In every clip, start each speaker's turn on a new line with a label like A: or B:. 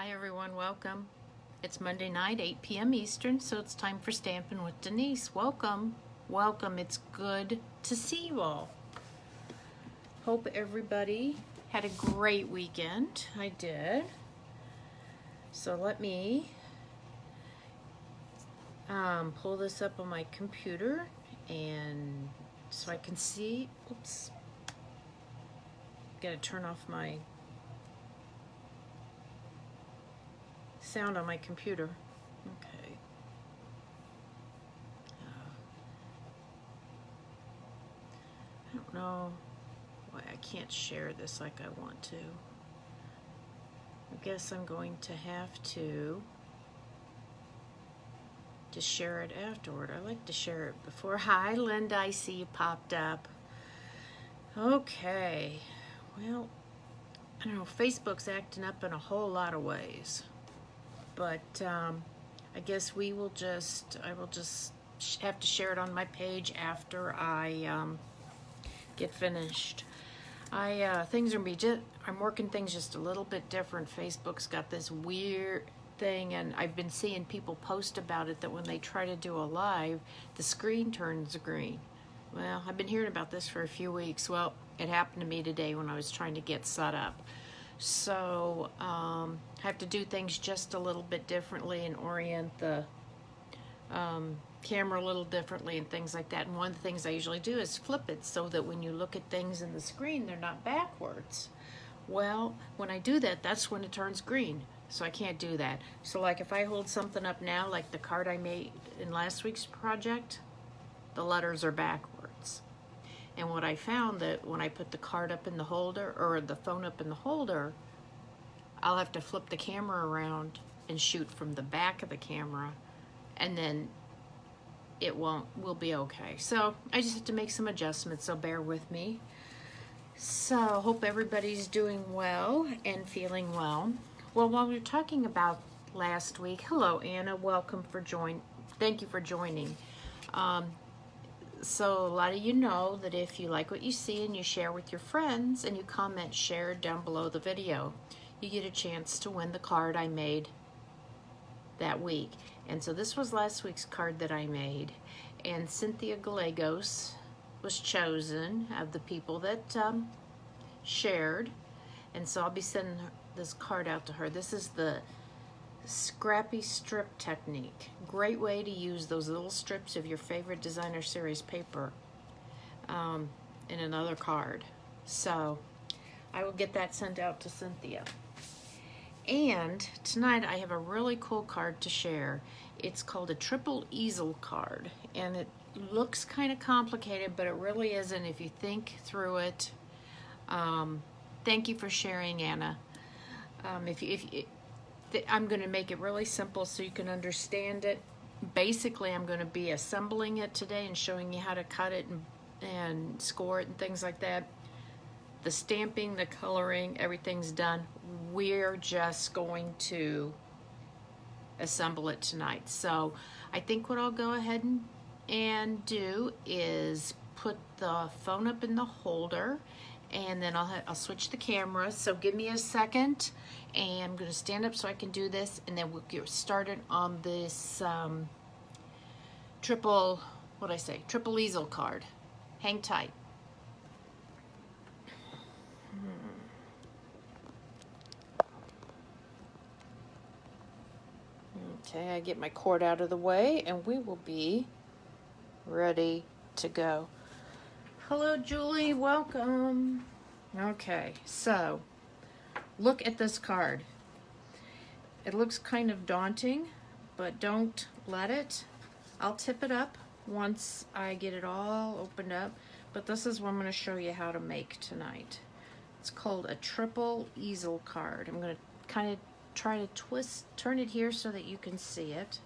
A: Hi everyone, welcome. It's Monday night, 8 p.m. Eastern, so it's time for Stampin' with Denise. Welcome, welcome. It's good to see you all. Hope everybody had a great weekend. I did. So let me pull this up on my computer and so I can see. Oops. Gotta turn off my sound on my computer. Okay. I don't know why I can't share this like I want to. I guess I'm going to have to just share it afterward. I like to share it before. Hi, Linda, I see you popped up. Okay. Well, I don't know, Facebook's acting up in a whole lot of ways. But I guess I will just have to share it on my page after I get finished. I'm working things just a little bit different. Facebook's got this weird thing, and I've been seeing people post about it, that when they try to do a live, the screen turns green. Well, I've been hearing about this for a few weeks. Well, it happened to me today when I was trying to get set up. So I have to do things just a little bit differently and orient the camera a little differently and things like that. And one of the things I usually do is flip it so that when you look at things in the screen, they're not backwards. Well, when I do that, that's when it turns green. So I can't do that. So like if I hold something up now, like the card I made in last week's project, the letters are backwards. And what I found, that when I put the card up in the holder, or the phone up in the holder, I'll have to flip the camera around and shoot from the back of the camera, and then we'll be okay. So I just have to make some adjustments, so bear with me. So hope everybody's doing well and feeling well. Well, while we were talking about last week, hello Anna, welcome thank you for joining. So a lot of you know that if you like what you see and you share with your friends and you comment share down below the video, you get a chance to win the card I made that week. And so this was last week's card that I made, and Cynthia Gallegos was chosen of the people that shared, and so I'll be sending this card out to her. This is the scrappy strip technique. Great way to use those little strips of your favorite designer series paper in another card. So I will get that sent out to Cynthia. And tonight I have a really cool card to share. It's called a triple easel card, and it looks kind of complicated, but it really isn't if you think through it. Thank you for sharing, Anna. I'm going to make it really simple so you can understand it. Basically, I'm going to be assembling it today and showing you how to cut it and score it and things like that. The stamping, the coloring, everything's done. We're just going to assemble it tonight. So I think what I'll go ahead and do is put the phone up in the holder, and then I'll switch the camera. So give me a second, and I'm going to stand up so I can do this, and then we'll get started on this triple easel card. Hang tight. Okay, I get my cord out of the way, and we will be ready to go. Hello, Julie, welcome. Okay, so look at this card. It looks kind of daunting, but don't let it. I'll tip it up once I get it all opened up, but this is what I'm going to show you how to make tonight. It's called a triple easel card. I'm going to kind of try to turn it here so that you can see it.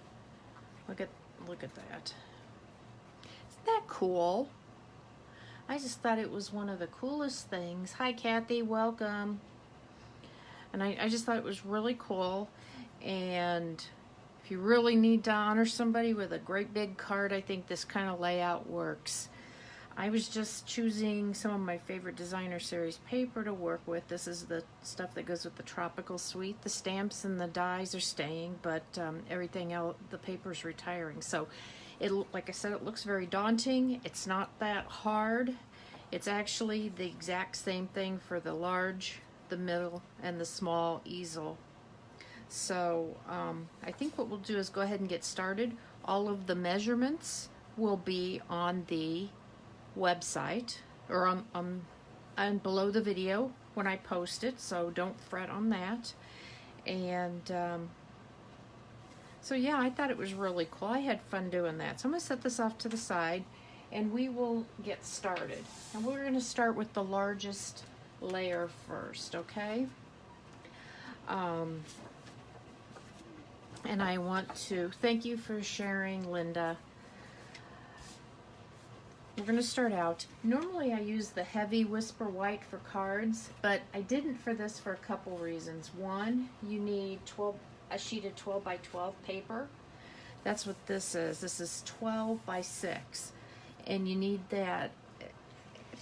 A: Look at that. Isn't that cool? I just thought it was one of the coolest things. Hi, Kathy, welcome. And I just thought it was really cool. And if you really need to honor somebody with a great big card, I think this kind of layout works. I was just choosing some of my favorite designer series paper to work with. This is the stuff that goes with the Tropical Suite. The stamps and the dies are staying, but everything else, the paper's retiring. So, like I said, it looks very daunting. It's not that hard. It's actually the exact same thing for the large, the middle, and the small easel. So I think what we'll do is go ahead and get started. All of the measurements will be on the website or on below the video when I post it, so don't fret on that. And so yeah, I thought it was really cool. I had fun doing that. So I'm going to set this off to the side and we will get started. And we're going to start with the largest layer first, okay? And I want to thank you for sharing, Linda. We're going to start out. Normally I use the heavy Whisper White for cards, but I didn't for this for a couple reasons. One, you need a sheet of 12 by 12 paper. That's what this is. This is 12 by 6. And you need that.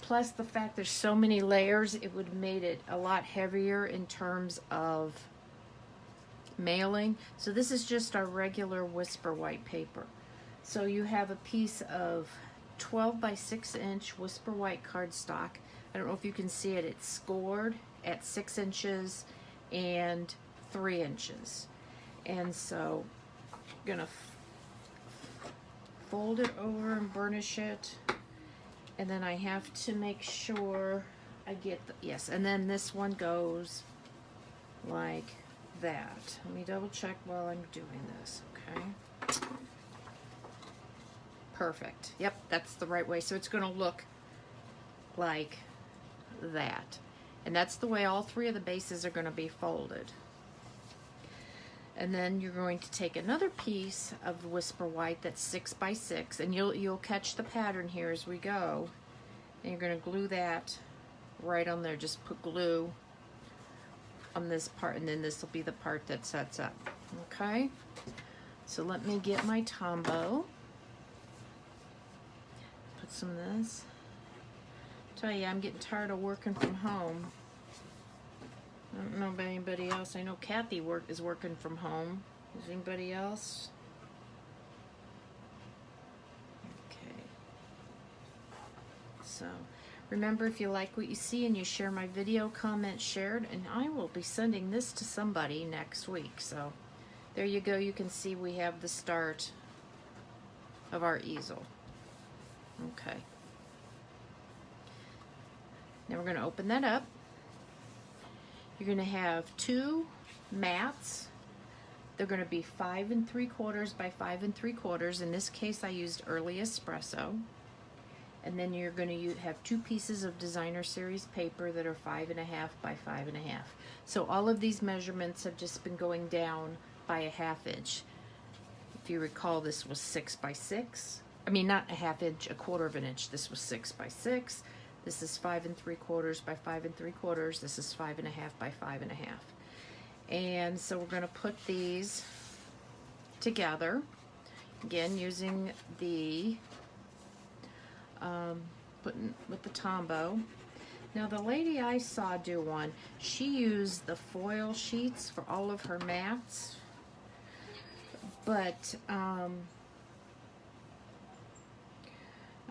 A: Plus the fact there's so many layers, it would have made it a lot heavier in terms of mailing. So this is just our regular Whisper White paper. So you have a piece of 12 by 6 inch Whisper White cardstock. I don't know if you can see it. It's scored at 6 inches and 3 inches. And so I'm gonna fold it over and burnish it. And then I have to make sure I get the, yes, and then this one goes like that. Let me double check while I'm doing this, okay? Perfect. Yep, that's the right way. So it's going to look like that. And that's the way all three of the bases are going to be folded. And then you're going to take another piece of Whisper White that's 6 by 6, and you'll catch the pattern here as we go. And you're going to glue that right on there. Just put glue on this part, and then this will be the part that sets up. Okay? So let me get my Tombow. Put some of this. Tell you, I'm getting tired of working from home. I don't know about anybody else. I know Kathy is working from home. Is anybody else? Okay. So, remember, if you like what you see and you share my video, comment, shared, and I will be sending this to somebody next week. So, there you go. You can see we have the start of our easel. Okay. Now we're going to open that up. You're going to have two mats. They're going to be 5 3/4 by 5 3/4. In this case, I used Early Espresso. And then you're going to have two pieces of designer series paper that are 5 1/2 by 5 1/2. So all of these measurements have just been going down by 1/2 inch. If you recall, this was 6 by 6. I mean, not 1/2 inch, 1/4 inch. This was 6 by 6. This is 5 3/4 by 5 3/4. This is 5 1/2 by 5 1/2. And so we're going to put these together. Again, using the putting with the Tombow. Now the lady I saw do one, she used the foil sheets for all of her mats, but I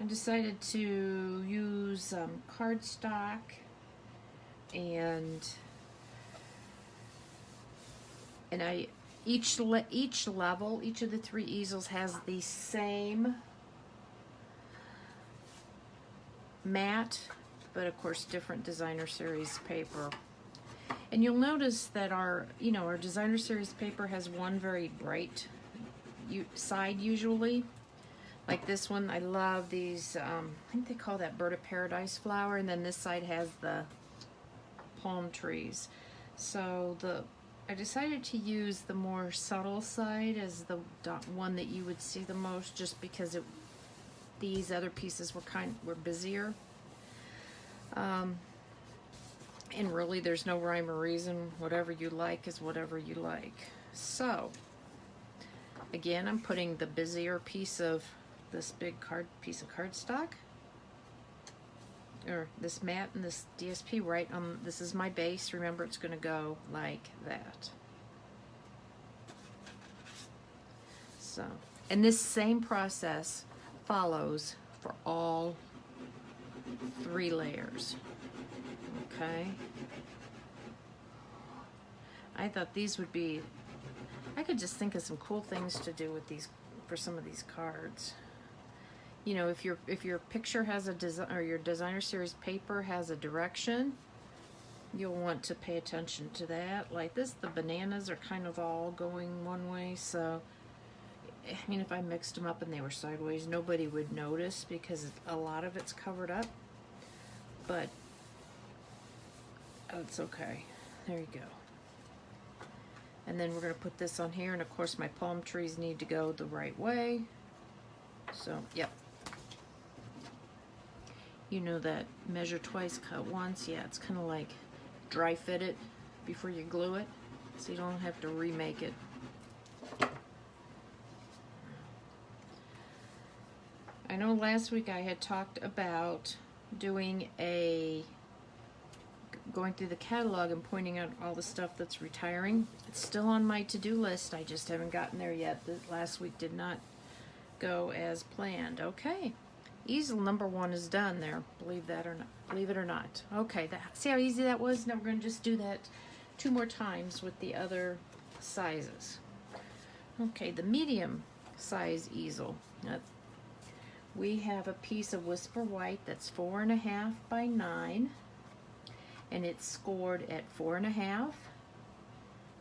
A: decided to use cardstock, and each level, each of the three easels has the same mat, but of course different designer series paper. And you'll notice that our designer series paper has one very bright side usually. Like this one, I love these, I think they call that Bird of Paradise flower, and then this side has the palm trees. So I decided to use the more subtle side as the one that you would see the most, just because these other pieces were busier. And really there's no rhyme or reason. Whatever you like is whatever you like. So again, I'm putting the busier piece of this big piece of cardstock or this mat and this DSP right on, this is my base. Remember, it's going to go like that. So, and this same process follows for all 3 layers. Okay. I thought these would be, I could just think of some cool things to do with these, for some of these cards. You know, if your picture has a design, or your designer series paper has a direction, you'll want to pay attention to that. Like this, the bananas are kind of all going one way, so I mean, if I mixed them up and they were sideways, nobody would notice because a lot of it's covered up. But oh, it's okay. There you go. And then we're going to put this on here, and of course my palm trees need to go the right way. So, yep. You know that measure twice, cut once. Yeah, it's kind of like dry fit it before you glue it, so you don't have to remake it. I know last week I had talked about doing going through the catalog and pointing out all the stuff that's retiring. It's still on my to-do list. I just haven't gotten there yet. The last week did not go as planned. Okay, easel number 1 is done there. Believe that or not. Believe it or not. Okay, see how easy that was? Now we're going to just do that 2 more times with the other sizes. Okay, the medium size easel. We have a piece of Whisper White that's 4.5 by 9, and it's scored at 4.5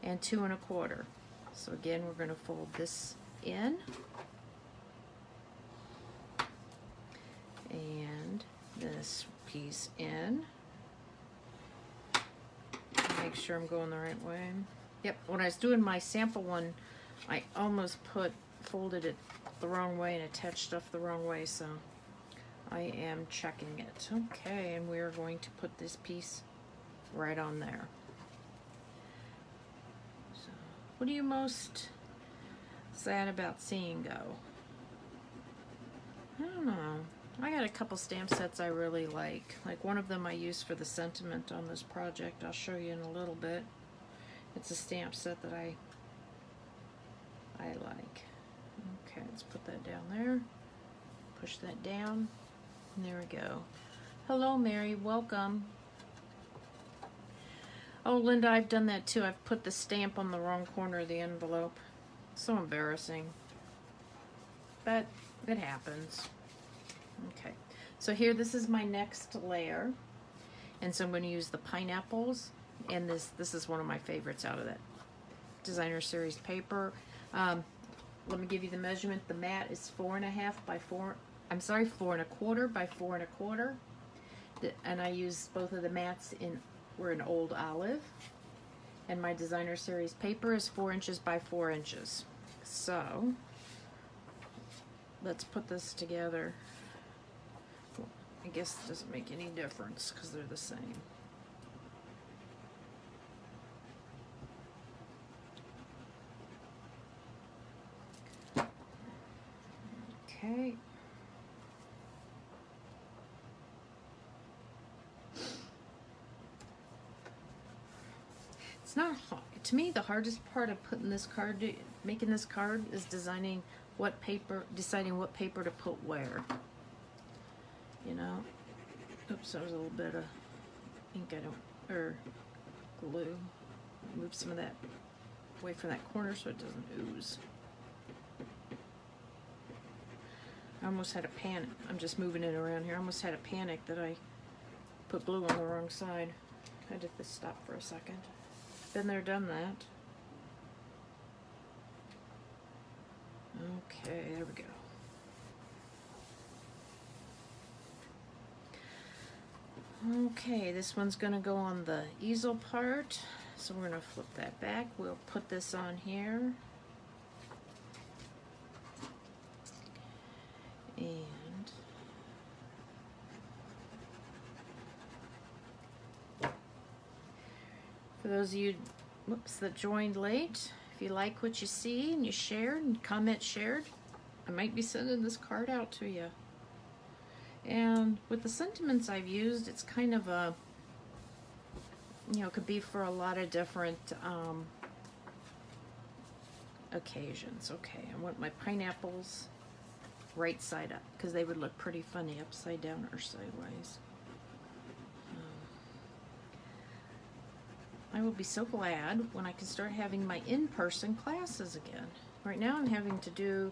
A: and 2 1/4. So again, we're going to fold this in and this piece in. Make sure I'm going the right way. Yep, when I was doing my sample one, I almost folded it the wrong way and attached stuff the wrong way, so I am checking it. Okay, and we are going to put this piece right on there. So, what are you most sad about seeing go? I don't know. I got a couple stamp sets I really like. Like one of them I used for the sentiment on this project. I'll show you in a little bit. It's a stamp set that I like. Okay, let's put that down there. Push that down. And there we go. Hello, Mary. Welcome. Oh, Linda, I've done that too. I've put the stamp on the wrong corner of the envelope. So embarrassing. But it happens. Okay. So here, this is my next layer. And so I'm going to use the pineapples. And this is one of my favorites out of that designer series paper. Let me give you the measurement. The mat is 4.5 by 4. I'm sorry, 4 1/4 by 4 1/4. And I use both of the mats were in old olive. And my designer series paper is 4 inches by 4 inches. So let's put this together. I guess it doesn't make any difference because they're the same. Okay. It's not hard. To me, the hardest part of putting this card, making this card, is deciding what paper to put where. You know. Oops, there's a little bit of ink or glue. Move some of that away from that corner so it doesn't ooze. I almost had a panic. I'm just moving it around here. I almost had a panic that I put glue on the wrong side. I had to stop for a second. Been there, done that. Okay, there we go. Okay, this one's going to go on the easel part. So we're going to flip that back. We'll put this on here. And for those of you that joined late, if you like what you see and you shared and comment shared, I might be sending this card out to you. And with the sentiments I've used, it's kind of a, you know, it could be for a lot of different occasions. Okay, I want my pineapples right side up because they would look pretty funny upside down or sideways. I will be so glad when I can start having my in-person classes again. Right now I'm having to do,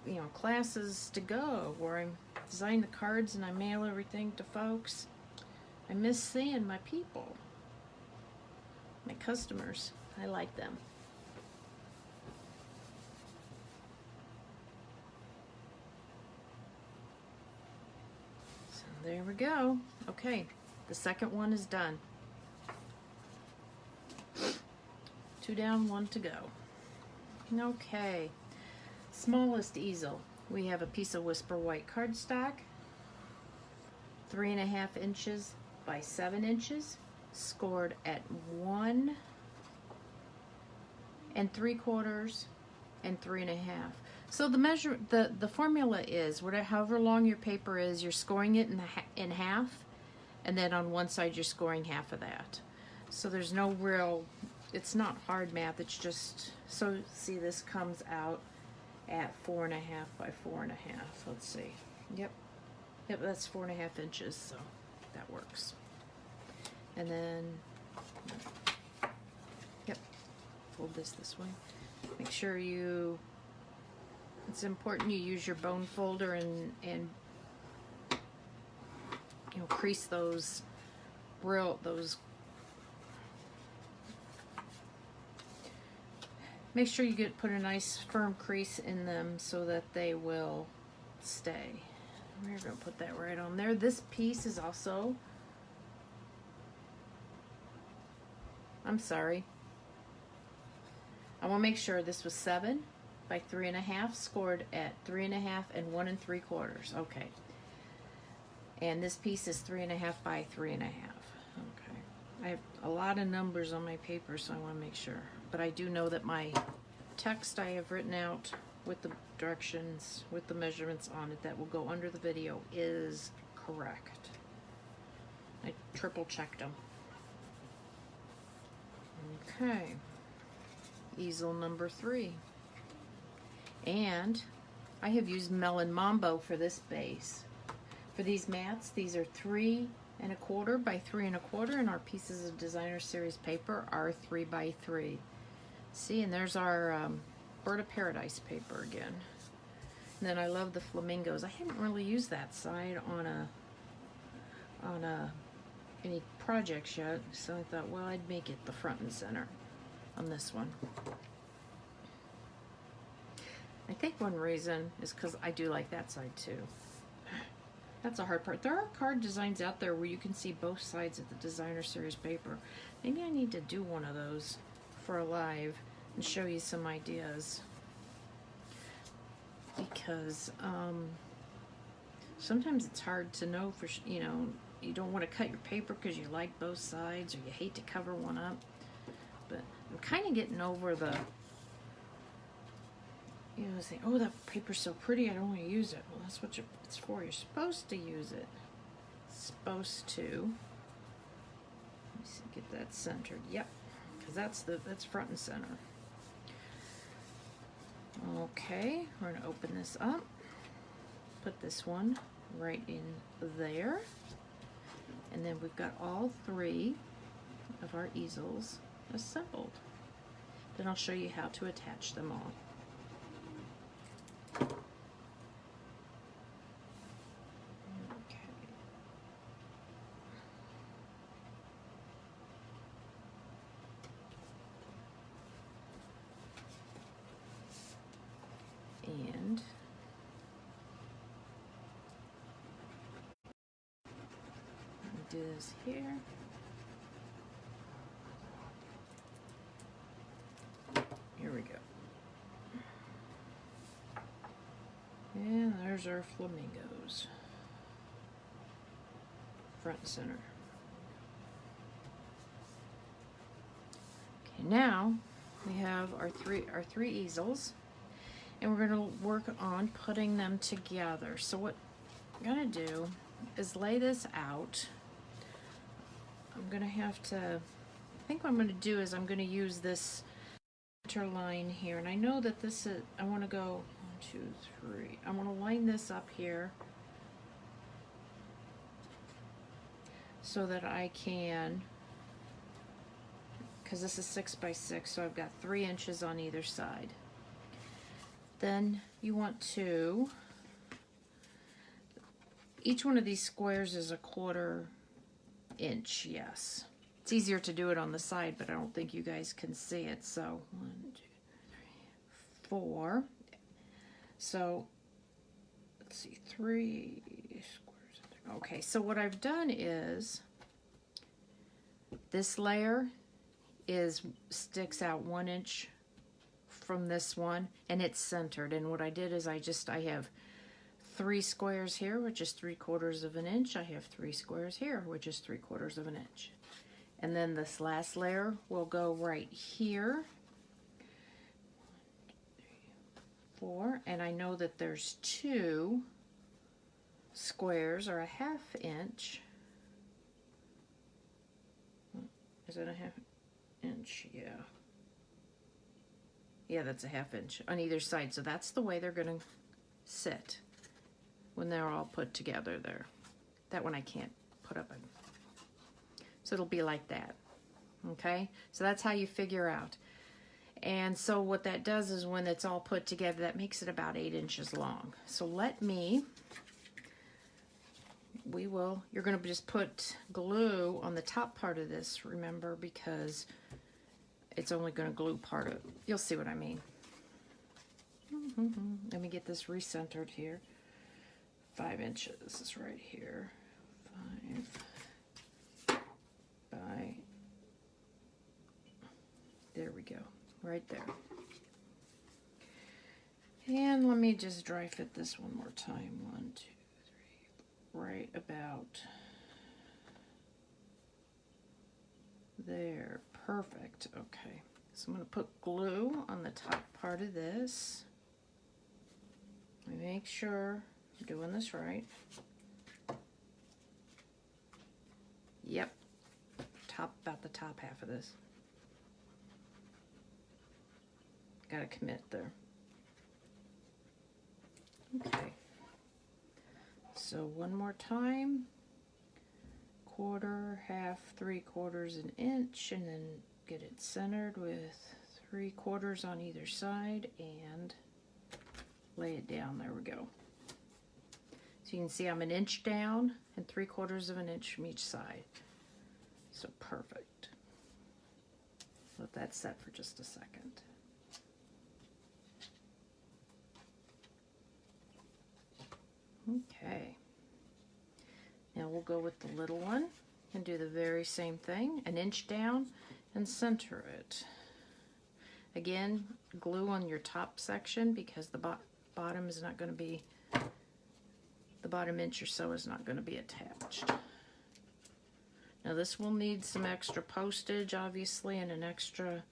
A: you know, classes to go where I'm designing the cards and I mail everything to folks. I miss seeing my people, my customers. I like them. So there we go. Okay, the second one is done. 2 down, 1 to go. Okay, smallest easel. We have a piece of Whisper White cardstock, 3.5 inches by 7 inches, scored at 1 3/4 and 3.5. So the measure, the formula is whatever, however long your paper is, you're scoring it in half, and then on one side you're scoring half of that. So there's no real, it's not hard math. It's just, so see, this comes out at 4.5 by 4.5. Let's see. Yep, that's 4.5 inches. So that works. And then, yep, fold this way. Make sure you, it's important you use your bone folder and you know, crease those make sure you put a nice firm crease in them so that they will stay. We're gonna put that right on there. This piece is also, I'm sorry, I want to make sure this was 7 by 3.5, scored at 3.5 and 1 3/4. Okay. And this piece is 3.5 by 3.5. Okay. I have a lot of numbers on my paper, so I want to make sure. But I do know that my text I have written out with the directions, with the measurements on it that will go under the video is correct. I triple checked them. Okay. Easel number 3. And I have used Melon Mambo for this base. For these mats, these are 3.25 by 3.25, and our pieces of designer series paper are 3 by 3. See, and there's our Bird of Paradise paper again. And then I love the flamingos. I hadn't really used that side on any projects yet, so I thought, well, I'd make it the front and center on this one. I think one reason is because I do like that side too. That's a hard part. There are card designs out there where you can see both sides of the designer series paper. Maybe I need to do one of those for a live and show you some ideas, because sometimes it's hard to know for, you know, you don't want to cut your paper because you like both sides or you hate to cover one up. But I'm kind of getting over the, you know, say, oh, that paper's so pretty, I don't want to use it. Well, that's what it's for. You're supposed to use it. Supposed to. Let me see, get that centered. Yep, because that's front and center. Okay, we're going to open this up. Put this one right in there. And then we've got all 3 of our easels assembled. Then I'll show you how to attach them all. And do this here. Here we go. And there's our flamingos. Front and center. Okay, now we have our three easels, and we're going to work on putting them together. So what I'm going to do is lay this out. I'm gonna have to, I think what I'm gonna do is I'm gonna use this center line here, and I know that this is, I wanna go 1, 2, 3. I wanna line this up here so that I can, because this is 6 by 6, so I've got 3 inches on either side. Then you want to, each one of these squares is a 1/4 inch, yes. It's easier to do it on the side, but I don't think you guys can see it. So 1, 2, 3, 4. So let's see, 3 squares. Okay, so what I've done is this layer sticks out 1 inch from this one, and it's centered. And what I did is I have 3 squares here, which is 3/4 of an inch. I have 3 squares here, which is 3/4 of an inch. And then this last layer will go right here. 1, 2, 3, 4. And I know that there's 2 squares, or a 1/2 inch. Is that a 1/2 inch? Yeah. Yeah, that's a 1/2 inch on either side. So that's the way they're going to sit when they're all put together there. That one I can't put up. So it'll be like that. Okay? So that's how you figure out. And so what that does is when it's all put together, that makes it about 8 inches long. So you're going to just put glue on the top part of this, remember, because it's only going to glue part of it. You'll see what I mean. Let me get this recentered here. 5 inches is right here. 5 by, there we go, right there. And let me just dry fit this one more time. 1, 2, 3, right about there. Perfect. Okay, so I'm going to put glue on the top part of this. Let me make sure I'm doing this right. Yep, about the top half of this. Gotta commit there. Okay, so one more time. 1/4, 1/2, 3/4 an inch, and then get it centered with 3/4 on either side and lay it down. There we go. So you can see I'm 1 inch down and 3/4 of an inch from each side. So perfect. Let that set for just a second. Okay. Now we'll go with the little one and do the very same thing. 1 inch down and center it. Again, glue on your top section because the bottom is not going to be, the bottom inch or so is not going to be attached. Now this will need some extra postage, obviously, and an extra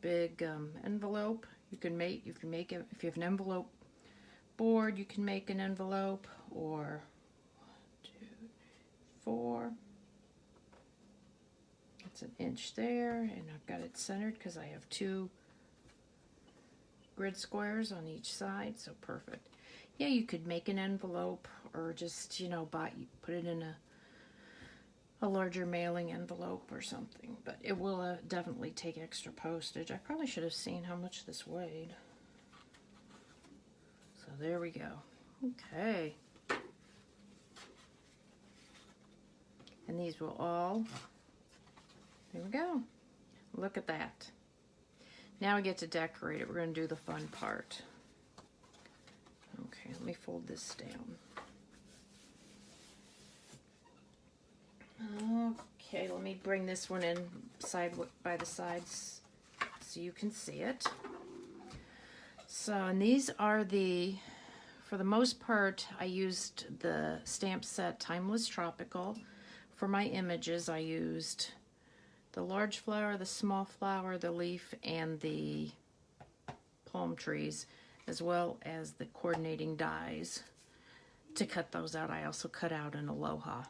A: big envelope. You can make, if you have an envelope board, you can make an envelope, or 1, 2, 4. It's 1 inch there, and I've got it centered because I have 2 grid squares on each side, so perfect. Yeah, you could make an envelope, or just, you know, put it in a larger mailing envelope or something, but it will definitely take extra postage. I probably should have seen how much this weighed. So there we go. Okay. And these will all, there we go. Look at that. Now we get to decorate it. We're going to do the fun part. Okay, let me fold this down. Okay, let me bring this one in by the sides so you can see it. So, and these are for the most part, I used the stamp set Timeless Tropical. For my images, I used the large flower, the small flower, the leaf, and the palm trees, as well as the coordinating dies to cut those out, I also cut out an aloha.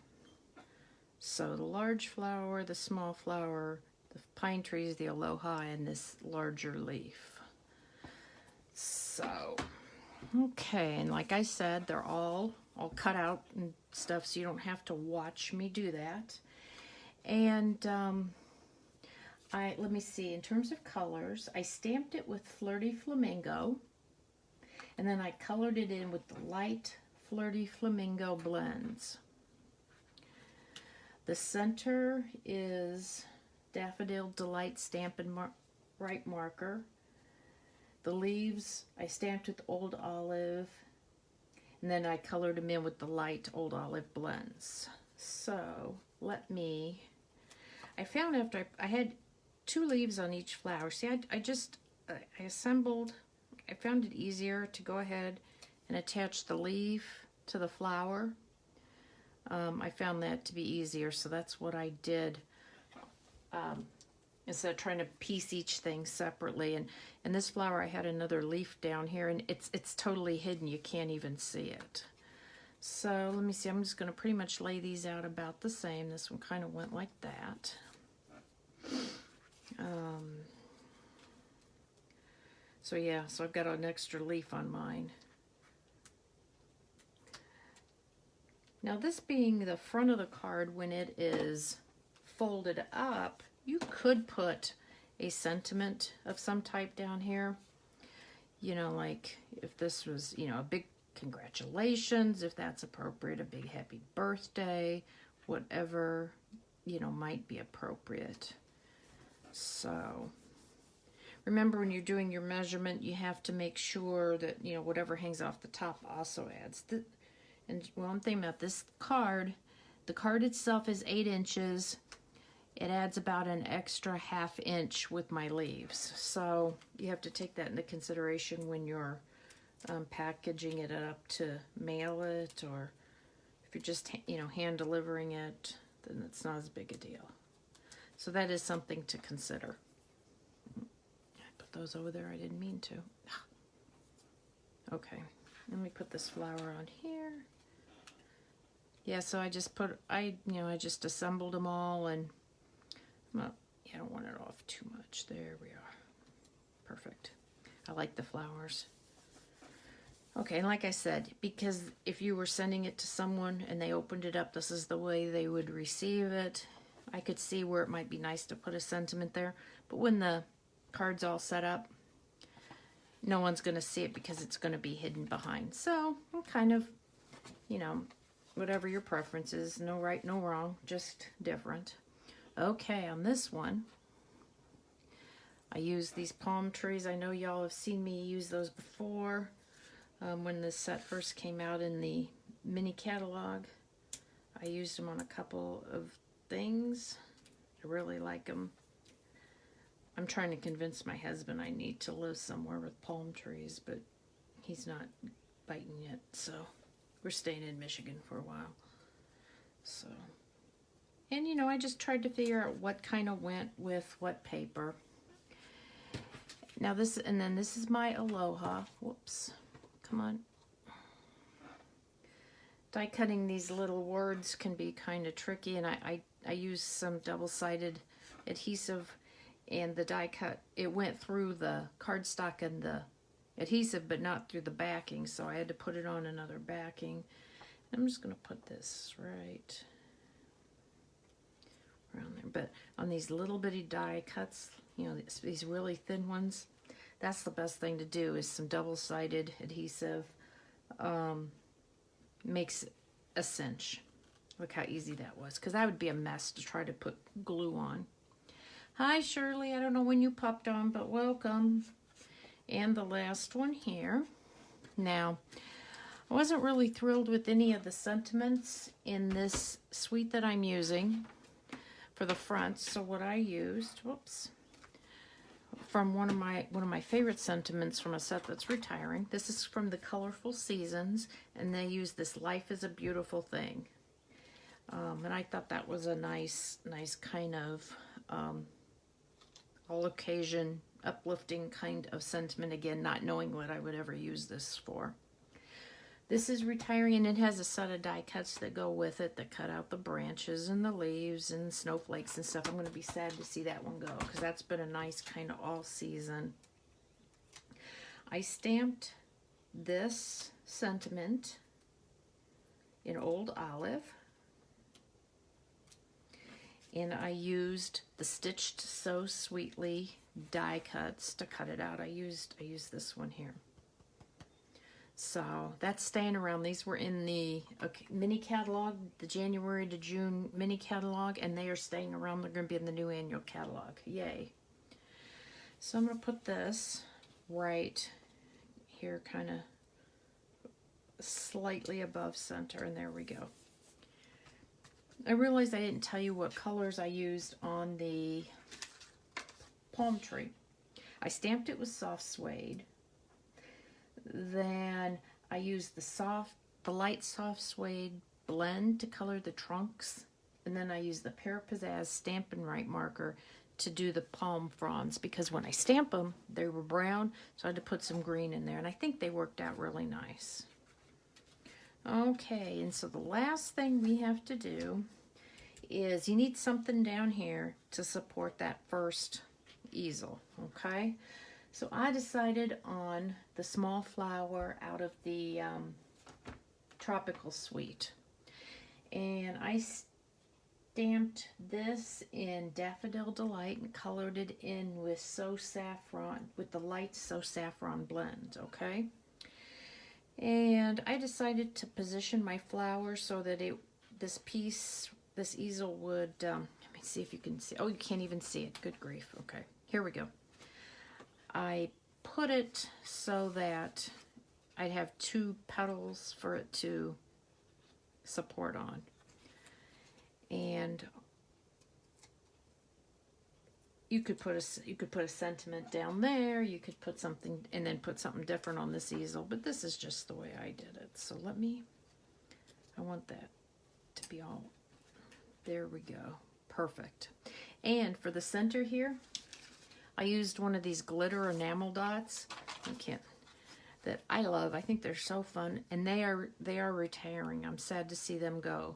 A: So the large flower, the small flower, the pine trees, the aloha, and this larger leaf. So, okay, and like I said, they're all cut out and stuff, so you don't have to watch me do that. And let me see, in terms of colors, I stamped it with Flirty Flamingo, and then I colored it in with the light Flirty Flamingo blends. The center is Daffodil Delight Stampin' Right marker. The leaves I stamped with Old Olive, and then I colored them in with the light Old Olive blends. So I found after I had 2 leaves on each flower. See, I assembled, I found it easier to go ahead and attach the leaf to the flower. I found that to be easier, so that's what I did, instead of trying to piece each thing separately. And this flower, I had another leaf down here, and it's totally hidden. You can't even see it. So let me see. I'm just going to pretty much lay these out about the same. This one kind of went like that. So yeah, so I've got an extra leaf on mine. Now this being the front of the card, when it is folded up, you could put a sentiment of some type down here. You know, like if this was, you know, a big congratulations, if that's appropriate, a big happy birthday, whatever, you know, might be appropriate. So remember, when you're doing your measurement, you have to make sure that, you know, whatever hangs off the top also adds. And well, I'm thinking about this card. The card itself is 8 inches. It adds about an extra ½ inch with my leaves. So you have to take that into consideration when you're packaging it up to mail it, or if you're just, you know, hand delivering it, then it's not as big a deal. So that is something to consider. I put those over there. I didn't mean to. Okay, let me put this flower on here. Yeah, so I just I just assembled them all, and well, yeah, I don't want it off too much. There we are. Perfect. I like the flowers. Okay, and like I said, because if you were sending it to someone and they opened it up, this is the way they would receive it. I could see where it might be nice to put a sentiment there, but when the card's all set up, no one's going to see it because it's going to be hidden behind. So I'm kind of, you know, whatever your preference is, no right, no wrong, just different. Okay, on this one, I use these palm trees. I know y'all have seen me use those before. When this set first came out in the mini catalog, I used them on a couple of things. I really like them. I'm trying to convince my husband I need to live somewhere with palm trees, but he's not biting yet, so we're staying in Michigan for a while. So, and you know, I just tried to figure out what kind of went with what paper. Now this, and then this is my Aloha. Whoops. Come on. Die cutting these little words can be kind of tricky, and I use some double-sided adhesive, and the die cut, it went through the cardstock and the adhesive, but not through the backing, so I had to put it on another backing. I'm just going to put this right around there. But on these little bitty die cuts, you know, these really thin ones, that's the best thing to do, is some double-sided adhesive. Makes a cinch. Look how easy that was, because that would be a mess to try to put glue on. Hi Shirley, I don't know when you popped on, but welcome. And the last one here. Now, I wasn't really thrilled with any of the sentiments in this suite that I'm using for the front, so what I used, whoops, from one of my favorite sentiments from a set that's retiring. This is from the Colorful Seasons, and they use this Life is a Beautiful Thing. And I thought that was a nice kind of all occasion, uplifting kind of sentiment, again, not knowing what I would ever use this for. This is retiring, and it has a set of die cuts that go with it that cut out the branches and the leaves and snowflakes and stuff. I'm going to be sad to see that one go because that's been a nice kind of all season. I stamped this sentiment in Old Olive, and I used the Stitched So Sweetly die cuts to cut it out. I used this one here. So that's staying around. These were in the mini catalog, the January to June mini catalog, and they are staying around. They're going to be in the new annual catalog. Yay. So I'm going to put this right here, kind of slightly above center, and there we go. I realized I didn't tell you what colors I used on the palm tree. I stamped it with soft suede. Then I used the light soft suede blend to color the trunks, and then I used the Pear Pizzazz Stampin' Right marker to do the palm fronds, because when I stamp them, they were brown, so I had to put some green in there, and I think they worked out really nice. Okay, and so the last thing we have to do is you need something down here to support that first easel, okay? So I decided on the small flower out of the Tropical Suite. And I stamped this in Daffodil Delight and colored it in with So Saffron, with the light So Saffron blend, okay? And I decided to position my flower so that this easel would, let me see if you can see. Oh, you can't even see it. Good grief. Okay, here we go. I put it so that I'd have two petals for it to support on. And you could put a sentiment down there, you could put something, and then put something different on this easel, but this is just the way I did it. So I want that to be all, there we go, perfect. And for the center here, I used one of these glitter enamel dots. That I love. I think they're so fun, and they are retiring. I'm sad to see them go.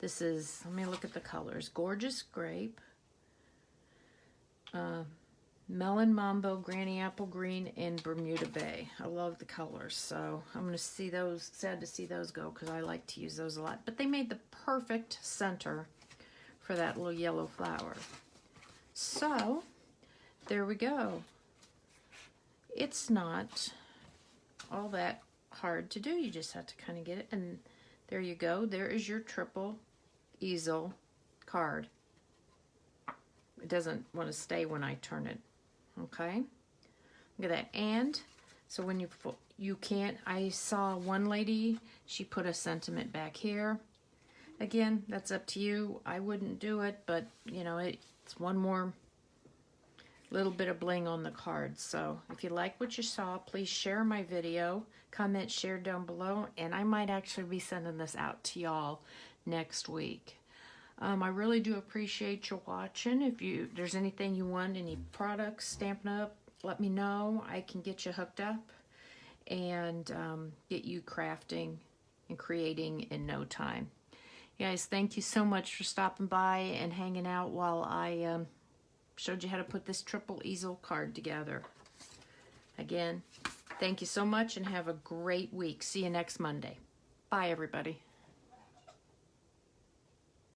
A: This is, let me look at the colors. Gorgeous Grape, Melon Mambo, Granny Apple Green, and Bermuda Bay. I love the colors, so I'm going to see those. Sad to see those go because I like to use those a lot. But they made the perfect center for that little yellow flower. So there we go. It's not all that hard to do. You just have to kind of get it, and there you go. There is your triple easel card. It doesn't want to stay when I turn it. Okay, look at that. And so when you can't, I saw one lady, she put a sentiment back here. Again, that's up to you. I wouldn't do it, but you know, it's one more little bit of bling on the card. So if you like what you saw, please share my video, comment, share down below, and I might actually be sending this out to y'all next week. I really do appreciate you watching. If there's anything you want, any products, Stampin' Up, let me know. I can get you hooked up and get you crafting and creating in no time. You guys, thank you so much for stopping by and hanging out while I showed you how to put this triple easel card together. Again, thank you so much and have a great week. See you next Monday. Bye, everybody.